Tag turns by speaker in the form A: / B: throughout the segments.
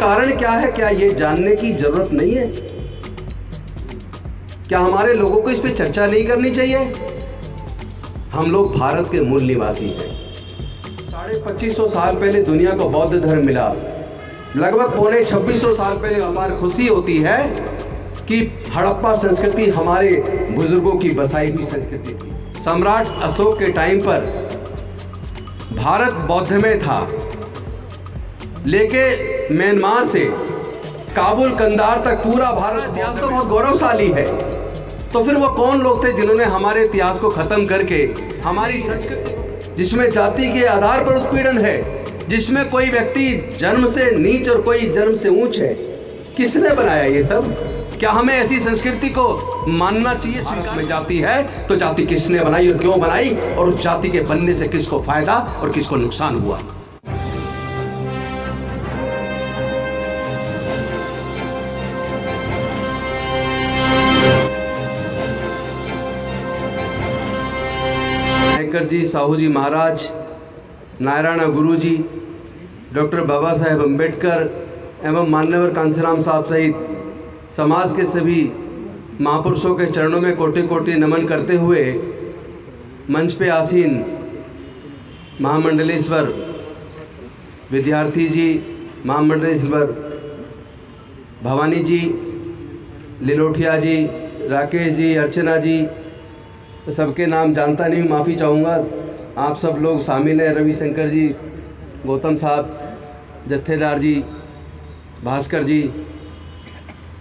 A: कारण क्या है, क्या ये जानने की जरूरत नहीं है? क्या हमारे लोगों को इस पे चर्चा नहीं करनी चाहिए? हम लोग भारत के मूल निवासी हैं। 2550 साल पहले दुनिया को बौद्ध धर्म मिला। लगभग 2500 साल पहले हमारी खुशी होती है कि हड़प्पा संस्कृति हमारे बुजुर्गों की बसाई हुई संस्कृति थी। सम्राट अशोक के टाइम पर भारत बौद्धमय था, लेके म्यांमार से काबुल कंधार तक पूरा भारत इतिहास तो बहुत गौरवशाली है। तो फिर वो कौन लोग थे जिन्होंने हमारे इतिहास को खत्म करके हमारी संस्कृति, जिसमें जाति के आधार पर उत्पीड़न है, जिसमें कोई व्यक्ति जन्म से नीच और कोई जन्म से ऊंच है, किसने बनाया ये सब? क्या हमें ऐसी संस्कृति को मानना चाहिए? स्वीकार में जाति है तो जाति किसने बनाई और क्यों बनाई, और उस जाति के बनने से किसको फायदा और किसको नुकसान हुआ? शंकर जी, साहू जी महाराज, नारायण गुरु जी, डॉक्टर बाबा साहेब अम्बेडकर एवं मान्यवर कांसीराम साहब सहित समाज के सभी महापुरुषों के चरणों में कोटि कोटि नमन करते हुए मंच पे आसीन महामंडलेश्वर विद्यार्थी जी, महामंडलेश्वर भवानी जी, लिलोठिया जी, राकेश जी, अर्चना जी, सबके नाम जानता नहीं, माफ़ी चाहूँगा। आप सब लोग शामिल हैं, रविशंकर जी, गौतम साहब, जत्थेदार जी, भास्कर जी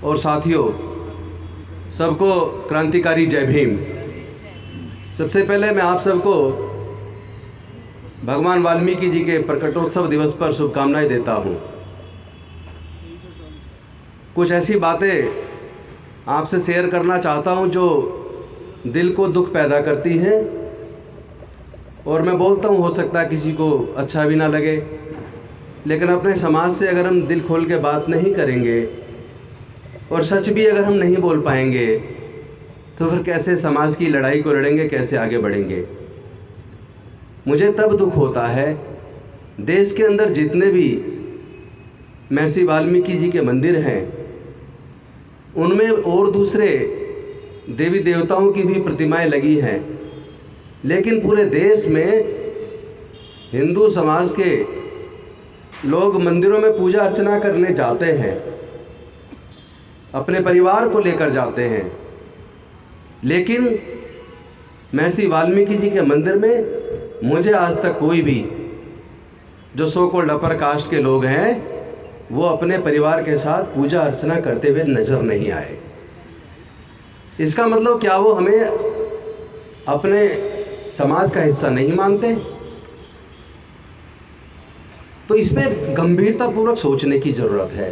A: और साथियों, सबको क्रांतिकारी जय भीम। सबसे पहले मैं आप सबको भगवान वाल्मीकि जी के प्रकटोत्सव दिवस पर शुभकामनाएं देता हूं। कुछ ऐसी बातें आपसे शेयर करना चाहता हूं जो दिल को दुख पैदा करती हैं, और मैं बोलता हूं हो सकता है किसी को अच्छा भी ना लगे, लेकिन अपने समाज से अगर हम दिल खोल के बात नहीं करेंगे और सच भी अगर हम नहीं बोल पाएंगे तो फिर कैसे समाज की लड़ाई को लड़ेंगे, कैसे आगे बढ़ेंगे? मुझे तब दुख होता है देश के अंदर जितने भी महर्षि वाल्मीकि जी के मंदिर हैं उनमें और दूसरे देवी देवताओं की भी प्रतिमाएं लगी हैं, लेकिन पूरे देश में हिंदू समाज के लोग मंदिरों में पूजा अर्चना करने जाते हैं, अपने परिवार को लेकर जाते हैं, लेकिन महर्षि वाल्मीकि जी के मंदिर में मुझे आज तक कोई भी जो सो कॉल्ड अपर कास्ट के लोग हैं वो अपने परिवार के साथ पूजा अर्चना करते हुए नजर नहीं आए। इसका मतलब क्या वो हमें अपने समाज का हिस्सा नहीं मानते? तो इसमें गंभीरतापूर्वक सोचने की जरूरत है।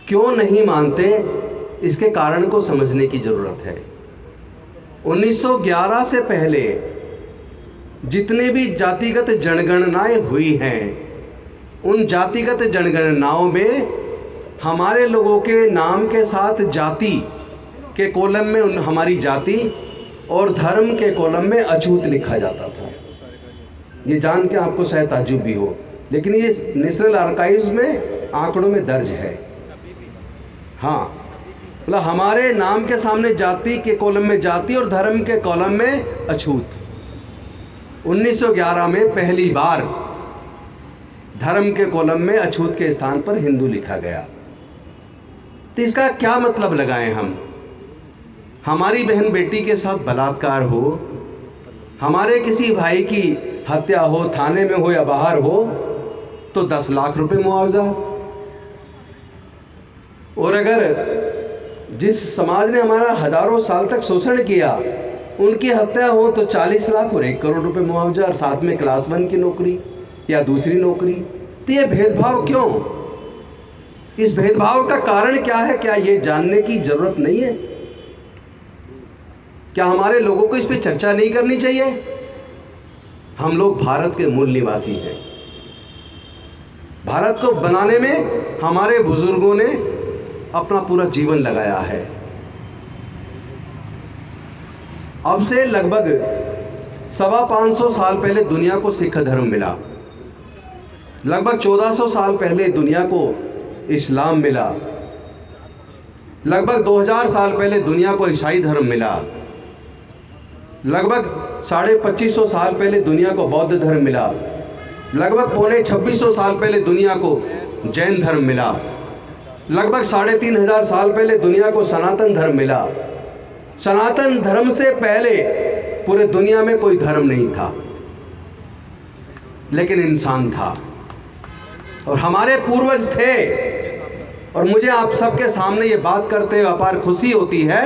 A: क्यों नहीं मानते, इसके कारण को समझने की जरूरत है। 1911 से पहले जितने भी जातिगत जनगणनाएं हुई हैं, उन जातिगत जनगणनाओं में हमारे लोगों के नाम के साथ जाति के कॉलम में हमारी जाति और धर्म के कॉलम में अछूत लिखा जाता था। ये जान के आपको शायद ताज्जुब भी हो, लेकिन ये नेशनल आर्काइव्स में आंकड़ों में दर्ज है। हाँ, मतलब हमारे नाम के सामने जाति के कॉलम में जाति और धर्म के कॉलम में अछूत। 1911 में पहली बार धर्म के कॉलम में अछूत के स्थान पर हिंदू लिखा गया। तो इसका क्या मतलब लगाएं हम? हमारी बहन बेटी के साथ बलात्कार हो, हमारे किसी भाई की हत्या हो, थाने में हो या बाहर हो, तो 10 लाख रुपए मुआवजा। और अगर जिस समाज ने हमारा हजारों साल तक शोषण किया उनकी हत्या हो तो 40 लाख और 1 करोड़ रुपए मुआवजा, और साथ में क्लास 1 की नौकरी या दूसरी नौकरी। तो ये भेदभाव क्यों? इस भेदभाव का कारण क्या है, क्या ये जानने की जरूरत नहीं है? क्या हमारे लोगों को इस पे चर्चा नहीं करनी चाहिए? हम लोग भारत के मूल निवासी हैं। भारत को बनाने में हमारे बुजुर्गों ने अपना पूरा जीवन लगाया है। अब से लगभग 525 साल पहले दुनिया को सिख धर्म मिला। लगभग 1400 साल पहले दुनिया को इस्लाम मिला, लगभग 2000 साल पहले दुनिया को ईसाई धर्म मिला, लगभग 2550 साल पहले दुनिया को बौद्ध धर्म मिला, लगभग 2600 साल पहले दुनिया को जैन धर्म मिला, लगभग 3500 साल पहले दुनिया को सनातन धर्म मिला। सनातन धर्म से पहले पूरे दुनिया में कोई धर्म नहीं था, लेकिन इंसान था और हमारे पूर्वज थे। और मुझे आप सबके सामने ये बात करते हुए अपार खुशी होती है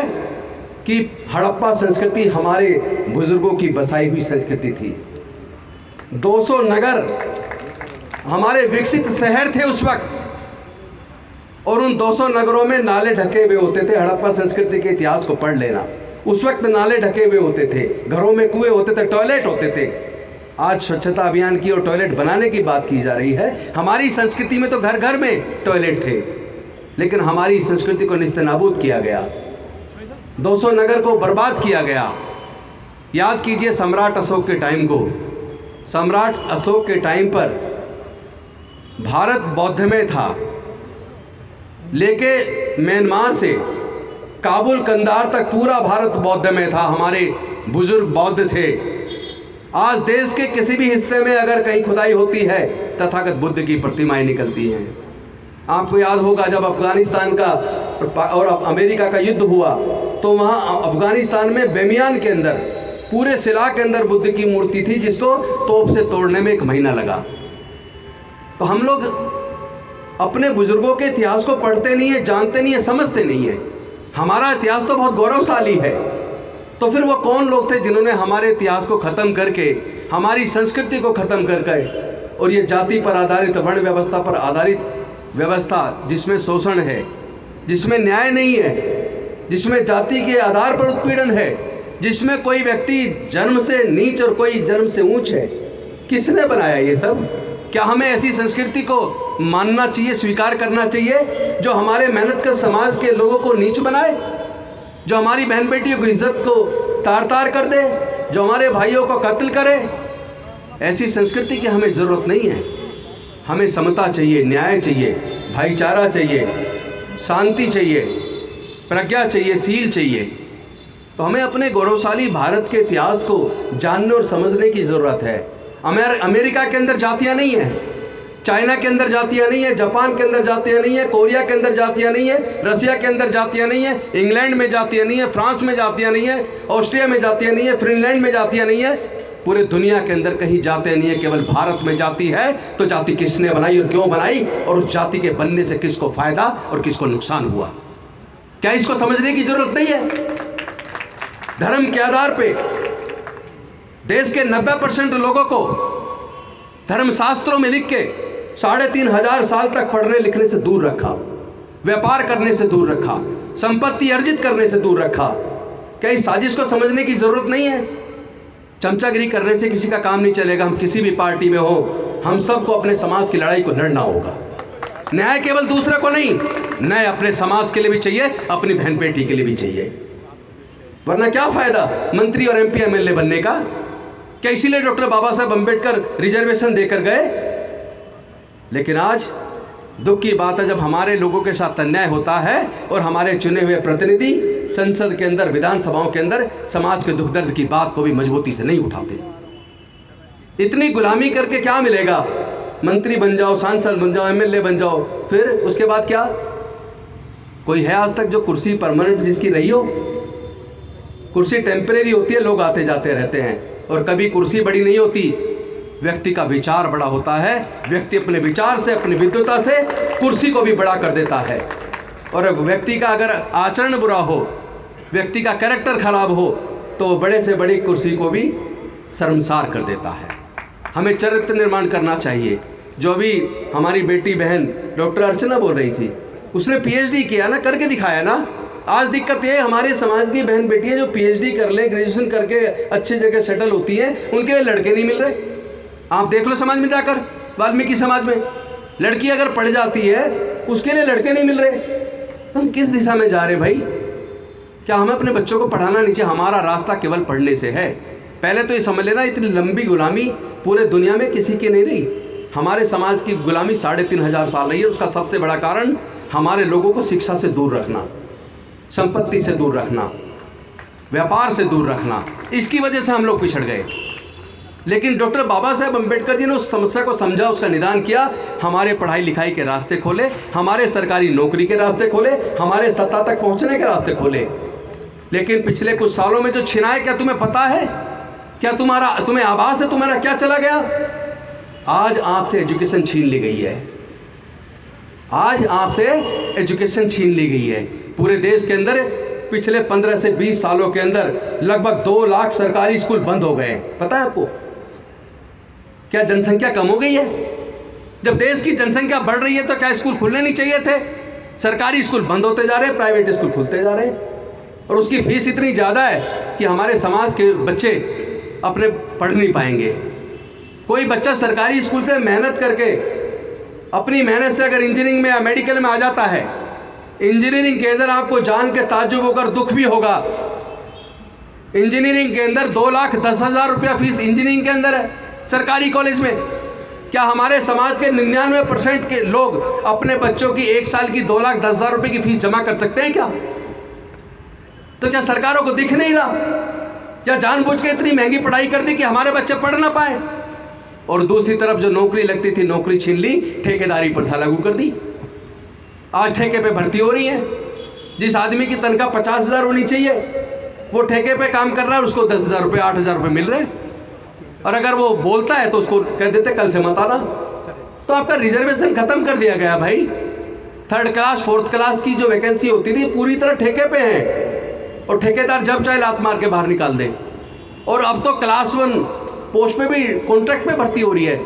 A: कि हड़प्पा संस्कृति हमारे बुजुर्गों की बसाई हुई संस्कृति थी। 200 नगर हमारे विकसित शहर थे उस वक्त, और उन 200 नगरों में नाले ढके हुए होते थे। हड़प्पा संस्कृति के इतिहास को पढ़ लेना, उस वक्त नाले ढके हुए होते थे, घरों में कुएं होते थे, टॉयलेट होते थे। आज स्वच्छता अभियान की और टॉयलेट बनाने की बात की जा रही है। हमारी संस्कृति में तो घर घर में टॉयलेट थे, लेकिन हमारी संस्कृति को निस्तनाबूद किया गया, 200 नगर को बर्बाद किया गया। याद कीजिए सम्राट अशोक के टाइम को। सम्राट अशोक के टाइम पर भारत बौद्धमय था, लेके म्यांमार से काबुल कंधार तक पूरा भारत बौद्धमय था। हमारे बुजुर्ग बौद्ध थे। आज देश के किसी भी हिस्से में अगर कहीं खुदाई होती है, तथागत बुद्ध की प्रतिमाएं निकलती हैं। आपको याद होगा जब अफगानिस्तान का और अमेरिका का युद्ध हुआ, तो वहाँ अफगानिस्तान में बेमियान के अंदर पूरे सिला के अंदर बुद्ध की मूर्ति थी, जिसको तोप से तोड़ने में 1 महीना लगा। तो हम लोग अपने बुजुर्गों के इतिहास को पढ़ते नहीं है, जानते नहीं है, समझते नहीं है। हमारा इतिहास तो बहुत गौरवशाली है। तो फिर वो कौन लोग थे जिन्होंने हमारे इतिहास को ख़त्म करके, हमारी संस्कृति को ख़त्म करके, और ये जाति पर आधारित, वर्ण व्यवस्था पर आधारित व्यवस्था जिसमें शोषण है, जिसमें न्याय नहीं है, जिसमें जाति के आधार पर उत्पीड़न है, जिसमें कोई व्यक्ति जन्म से नीच और कोई जन्म से ऊंच है, किसने बनाया ये सब? क्या हमें ऐसी संस्कृति को मानना चाहिए, स्वीकार करना चाहिए जो हमारे मेहनत कर समाज के लोगों को नीच बनाए, जो हमारी बहन बेटियों की इज्जत को तार तार कर दे, जो हमारे भाइयों को कत्ल करे? ऐसी संस्कृति की हमें ज़रूरत नहीं है। हमें समता चाहिए, न्याय चाहिए, भाईचारा चाहिए, शांति चाहिए, प्रज्ञा चाहिए, शील चाहिए। तो हमें अपने गौरवशाली भारत के इतिहास को जानने और समझने की ज़रूरत है। अमेरिका के अंदर जातियाँ नहीं है, चाइना के अंदर जातियाँ नहीं है, जापान के अंदर जातियाँ नहीं है, कोरिया के अंदर जातियाँ नहीं है, रसिया के अंदर जातियाँ नहीं है, इंग्लैंड में जातियाँ नहीं है, फ्रांस में जातियाँ नहीं है, ऑस्ट्रिया में जातियाँ नहीं है, फिनलैंड में जातियाँ नहीं है, पूरे दुनिया के अंदर कहीं जातियाँ नहीं है, केवल भारत में जाति है। तो जाति किसने बनाई और क्यों बनाई, और उस जाति के बनने से किसको फायदा और किसको नुकसान हुआ? क्या इसको समझने की जरूरत नहीं है? धर्म के आधार पे देश के 90% लोगों को धर्मशास्त्रों में लिख के 3500 साल तक पढ़ने लिखने से दूर रखा, व्यापार करने से दूर रखा, संपत्ति अर्जित करने से दूर रखा। क्या इस साजिश को समझने की जरूरत नहीं है? चमचागिरी करने से किसी का काम नहीं चलेगा। हम किसी भी पार्टी में हो, हम सबको अपने समाज की लड़ाई को लड़ना होगा। न्याय केवल दूसरे को नहीं, न्याय अपने समाज के लिए भी चाहिए, अपनी बहन बेटी के लिए भी चाहिए। वरना क्या फायदा मंत्री और MP MLA बनने का? क्या इसीलिए डॉक्टर बाबा साहब अम्बेडकर रिजर्वेशन देकर गए? लेकिन आज दुख की बात है, जब हमारे लोगों के साथ अन्याय होता है और हमारे चुने हुए प्रतिनिधि संसद के अंदर, विधानसभाओं के अंदर समाज के दुख दर्द की बात को भी मजबूती से नहीं उठाते। इतनी गुलामी करके क्या मिलेगा? मंत्री बन जाओ, सांसद बन जाओ, MLA बन जाओ, फिर उसके बाद क्या? कोई है आज तक जो कुर्सी परमानेंट जिसकी रही हो? कुर्सी टेम्परेरी होती है, लोग आते जाते रहते हैं। और कभी कुर्सी बड़ी नहीं होती, व्यक्ति का विचार बड़ा होता है। व्यक्ति अपने विचार से, अपनी विद्वता से कुर्सी को भी बड़ा कर देता है। और व्यक्ति का अगर आचरण बुरा हो, व्यक्ति का कैरेक्टर खराब हो, तो बड़े से बड़ी कुर्सी को भी शर्मसार कर देता है। हमें चरित्र निर्माण करना चाहिए। जो भी हमारी बेटी बहन डॉक्टर अर्चना बोल रही थी, उसने PhD किया ना, करके दिखाया ना। आज दिक्कत ये हमारे समाज की बहन बेटियां जो PhD कर ले, ग्रेजुएशन करके अच्छी जगह सेटल होती हैं, उनके लिए लड़के नहीं मिल रहे। आप देख लो समाज में जाकर, वाल्मीकि समाज में लड़की अगर पढ़ जाती है, उसके लिए लड़के नहीं मिल रहे। तो हम किस दिशा में जा रहे भाई? क्या हमें अपने बच्चों को पढ़ाना नहीं चाहिए? हमारा रास्ता केवल पढ़ने से है। पहले तो ये समझ लेना, इतनी लंबी गुलामी पूरे दुनिया में किसी की नहीं रही। हमारे समाज की गुलामी 3500 साल रही है। उसका सबसे बड़ा कारण हमारे लोगों को शिक्षा से दूर रखना, संपत्ति से दूर रखना, व्यापार से दूर रखना, इसकी वजह से हम लोग पिछड़ गए। लेकिन डॉक्टर बाबा साहेब अम्बेडकर जी ने उस समस्या को समझा, उसका निदान किया, हमारे पढ़ाई लिखाई के रास्ते खोले, हमारे सरकारी नौकरी के रास्ते खोले, हमारे सत्ता तक पहुंचने के रास्ते खोले। लेकिन पिछले कुछ सालों में जो छिनाए, क्या तुम्हें पता है? क्या तुम्हें आभास है तुम्हारा क्या चला गया? आज आपसे एजुकेशन छीन ली गई है। आज आपसे एजुकेशन छीन ली गई है। पूरे देश के अंदर पिछले 15 से 20 सालों के अंदर लगभग 2 लाख सरकारी स्कूल बंद हो गए। पता है आपको? क्या जनसंख्या कम हो गई है? जब देश की जनसंख्या बढ़ रही है तो क्या स्कूल खुलने नहीं चाहिए थे? सरकारी स्कूल बंद होते जा रहे हैं, प्राइवेट स्कूल खुलते जा रहे हैं, और उसकी फीस इतनी ज़्यादा है कि हमारे समाज के बच्चे अपने पढ़ नहीं पाएंगे। कोई बच्चा सरकारी स्कूल से मेहनत करके, अपनी मेहनत से अगर इंजीनियरिंग में या मेडिकल में आ जाता है, इंजीनियरिंग के अंदर आपको जान के ताज्जुब होकर दुख भी होगा, इंजीनियरिंग के अंदर 2,10,000 रुपया फीस इंजीनियरिंग के अंदर है सरकारी कॉलेज में। क्या हमारे समाज के 99% के लोग अपने बच्चों की 1 साल की 2,10,000 रुपये की फीस जमा कर सकते हैं क्या? तो क्या सरकारों को दिख नहीं रहा? या जानबूझ के इतनी महंगी पढ़ाई कर दी कि हमारे बच्चे पढ़ ना पाए? और दूसरी तरफ जो नौकरी लगती थी, नौकरी छीन ली, ठेकेदारी प्रथा लागू कर दी। आज ठेके पे भर्ती हो रही है। जिस आदमी की तनख्वाह 50,000 होनी चाहिए, वो ठेके पे काम कर रहा है, उसको 10,000 रुपये, 8,000 रुपये मिल रहे हैं। और अगर वो बोलता है तो उसको कह देते कल से मत आना। तो आपका रिजर्वेशन खत्म कर दिया गया भाई। 3rd क्लास 4th क्लास की जो वैकेंसी होती थी पूरी तरह ठेके पे है, और ठेकेदार जब चाहे लात मार के बाहर निकाल दे। और अब तो क्लास 1 पोस्ट में भी कॉन्ट्रैक्ट में भर्ती हो रही है।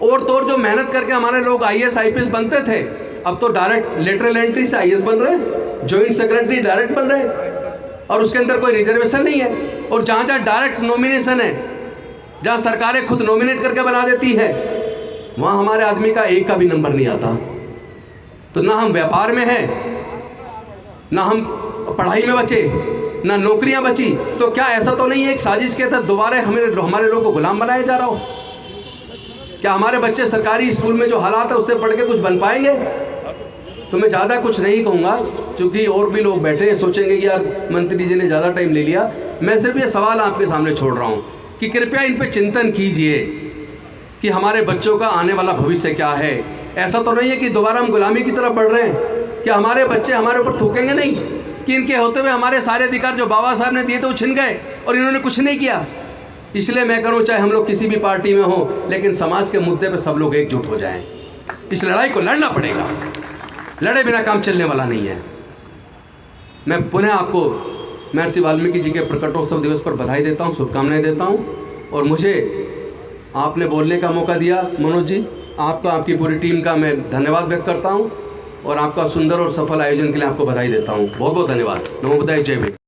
A: और तो और जो मेहनत करके हमारे लोग IAS IPS बनते थे, अब तो डायरेक्ट लेटरल एंट्री से IAS बन रहे हैं, जॉइंट सेक्रेटरी डायरेक्ट बन रहे हैं, और उसके अंदर कोई रिजर्वेशन नहीं है। और जहाँ जहाँ डायरेक्ट नॉमिनेशन है, जहाँ सरकारें खुद नॉमिनेट करके बना देती है, वहाँ हमारे आदमी का एक का भी नंबर नहीं आता। तो ना हम व्यापार में हैं, ना हम पढ़ाई में बचे, ना नौकरियां बची। तो क्या ऐसा तो नहीं है एक साजिश के तहत दोबारा हमारे लोगों को गुलाम बनाया जा रहा हो? क्या हमारे बच्चे सरकारी स्कूल में जो हालात है उससे पढ़ के कुछ बन पाएंगे? तो मैं ज़्यादा कुछ नहीं कहूँगा, क्योंकि और भी लोग बैठे हैं, सोचेंगे कि यार मंत्री जी ने ज़्यादा टाइम ले लिया। मैं सिर्फ ये सवाल आपके सामने छोड़ रहा हूँ कि कृपया इन पर चिंतन कीजिए कि हमारे बच्चों का आने वाला भविष्य क्या है। ऐसा तो नहीं है कि दोबारा हम गुलामी की तरफ बढ़ रहे हैं। कि हमारे बच्चे हमारे ऊपर थूकेंगे नहीं कि इनके होते हुए हमारे सारे अधिकार जो बाबा साहब ने दिए थे वो छिन गए और इन्होंने कुछ नहीं किया। इसलिए मैं करूँ, चाहे हम लोग किसी भी पार्टी में हों, लेकिन समाज के मुद्दे पे सब लोग एकजुट हो जाएं। इस लड़ाई को लड़ना पड़ेगा, लड़े बिना काम चलने वाला नहीं है। मैं पुनः आपको महर्षि वाल्मीकि जी के प्रकटोत्सव दिवस पर बधाई देता हूँ, शुभकामनाएं देता हूँ। और मुझे आपने बोलने का मौका दिया मनोज जी, आपका, आपकी पूरी टीम का मैं धन्यवाद व्यक्त करता हूँ, और आपका सुंदर और सफल आयोजन के लिए आपको बधाई देता हूँ। बहुत बहुत धन्यवाद। नमो बुद्धाय, जय भीम।